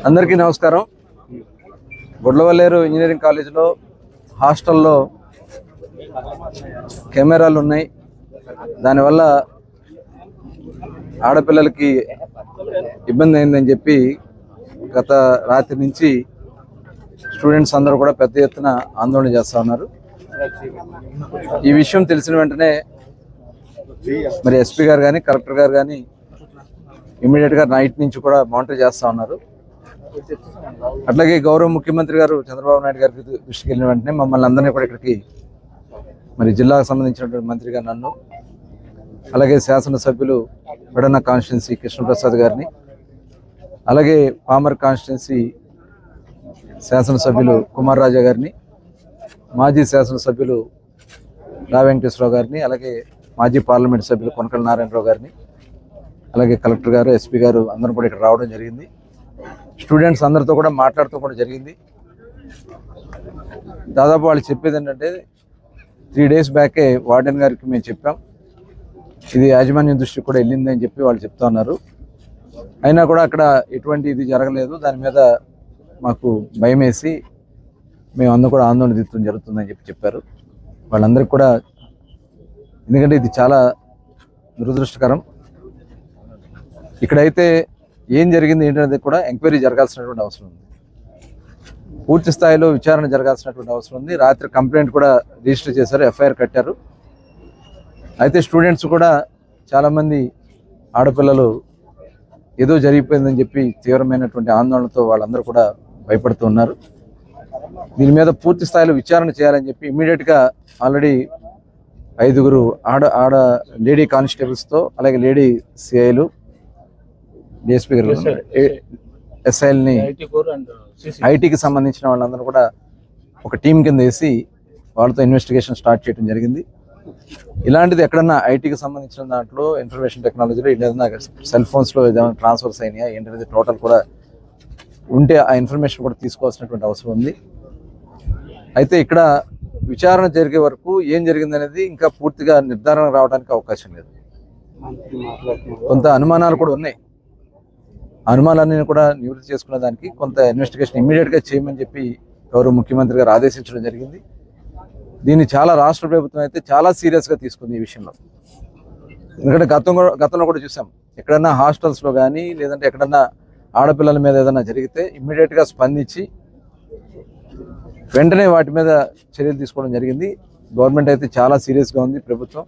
అందరికీ నమస్కారం. గుడ్లవల్లేరు ఇంజనీరింగ్ కాలేజీలో హాస్టల్లో కెమెరాలు ఉన్నాయి. దానివల్ల ఆడపిల్లలకి ఇబ్బంది అయిందని చెప్పి గత రాత్రి నుంచి స్టూడెంట్స్ అందరూ కూడా పెద్ద ఎత్తున ఆందోళన చేస్తూ ఉన్నారు. ఈ విషయం తెలిసిన వెంటనే మరి ఎస్పీ గారు కానీ కలెక్టర్ గారు కానీ ఇమీడియట్గా నైట్ నుంచి కూడా మానిటర్ చేస్తూ ఉన్నారు. అట్లాగే గౌరవ ముఖ్యమంత్రి గారు చంద్రబాబు నాయుడు గారికి దృష్టికి వెళ్ళిన వెంటనే మమ్మల్ని అందరినీ కూడా ఇక్కడికి మరి జిల్లాకు సంబంధించినటువంటి మంత్రిగా నన్ను, అలాగే శాసనసభ్యులు పెడన కాన్స్టిట్యున్సీ కృష్ణప్రసాద్ గారిని, అలాగే పామర్ కాన్స్టిట్యున్సీ శాసనసభ్యులు కుమార్ రాజా గారిని, మాజీ శాసనసభ్యులు రా వెంకటేశ్వరరావు గారిని, అలాగే మాజీ పార్లమెంట్ సభ్యులు కొనకళ్ళ నారాయణరావు గారిని, అలాగే కలెక్టర్ గారు, ఎస్పీ గారు అందరూ కూడా ఇక్కడ రావడం జరిగింది. స్టూడెంట్స్ అందరితో కూడా మాట్లాడుతూ కూడా జరిగింది. దాదాపు వాళ్ళు చెప్పేది ఏంటంటే 3 days బ్యాకే వార్డెన్ గారికి మేము చెప్పాం, ఇది యాజమాన్యం దృష్టికి కూడా వెళ్ళింది అని చెప్పి వాళ్ళు చెప్తా ఉన్నారు. అయినా కూడా అక్కడ ఎటువంటి ఇది జరగలేదు. దాని మీద మాకు భయం వేసి మేము అందరూ కూడా ఆందోళన దిద్దడం జరుగుతుందని చెప్పారు. వాళ్ళందరికీ కూడా, ఎందుకంటే ఇది చాలా దురదృష్టకరం. ఇక్కడైతే ఏం జరిగింది ఏంటనేది కూడా ఎంక్వైరీ జరగాల్సినటువంటి అవసరం ఉంది. పూర్తి స్థాయిలో విచారణ జరగాల్సినటువంటి అవసరం ఉంది. రాత్రి కంప్లైంట్ కూడా రిజిస్టర్ చేశారు, ఎఫ్ఐఆర్ కట్టారు. అయితే స్టూడెంట్స్ కూడా చాలామంది ఆడపిల్లలు ఏదో జరిగిపోయిందని చెప్పి తీవ్రమైనటువంటి ఆందోళనతో వాళ్ళందరూ కూడా భయపడుతూ ఉన్నారు. దీని మీద పూర్తి స్థాయిలో విచారణ చేయాలని చెప్పి ఇమ్మీడియట్గా ఆల్రెడీ 5 ఆడ లేడీ కానిస్టేబుల్స్తో, అలాగే లేడీ సిఐలు, డిఎస్పీ గారు, ఎస్ఐల్ని, ఐటీకి సంబంధించిన వాళ్ళందరూ కూడా ఒక టీం కింద వేసి వాళ్ళతో ఇన్వెస్టిగేషన్ స్టార్ట్ చేయడం జరిగింది. ఇలాంటిది ఎక్కడన్నా ఐటీకి సంబంధించిన దాంట్లో, ఇన్ఫర్మేషన్ టెక్నాలజీలో ఏదైనా సెల్ ఫోన్స్లో ఏదైనా ట్రాన్స్ఫర్స్ అయినాయా ఏంటనేది టోటల్ కూడా ఉంటే ఆ ఇన్ఫర్మేషన్ కూడా తీసుకోవాల్సినటువంటి అవసరం ఉంది. అయితే ఇక్కడ విచారణ జరిగే వరకు ఏం జరిగిందనేది ఇంకా పూర్తిగా నిర్ధారణ రావడానికి అవకాశం లేదు. కొంత అనుమానాలు కూడా ఉన్నాయి. అనుమానాన్ని కూడా నివృత్తి చేసుకునే దానికి కొంత ఇన్వెస్టిగేషన్ ఇమ్మీడియట్గా చేయమని చెప్పి గౌరవ ముఖ్యమంత్రి గారు ఆదేశించడం జరిగింది. దీన్ని చాలా రాష్ట్ర ప్రభుత్వం అయితే చాలా సీరియస్గా తీసుకుంది ఈ విషయంలో. ఎందుకంటే గతంలో కూడా చూసాం, ఎక్కడన్నా హాస్టల్స్లో కానీ లేదంటే ఎక్కడన్నా ఆడపిల్లల మీద ఏదైనా జరిగితే ఇమ్మీడియట్గా స్పందించి వెంటనే వాటి మీద చర్యలు తీసుకోవడం జరిగింది. గవర్నమెంట్ అయితే చాలా సీరియస్గా ఉంది ప్రభుత్వం.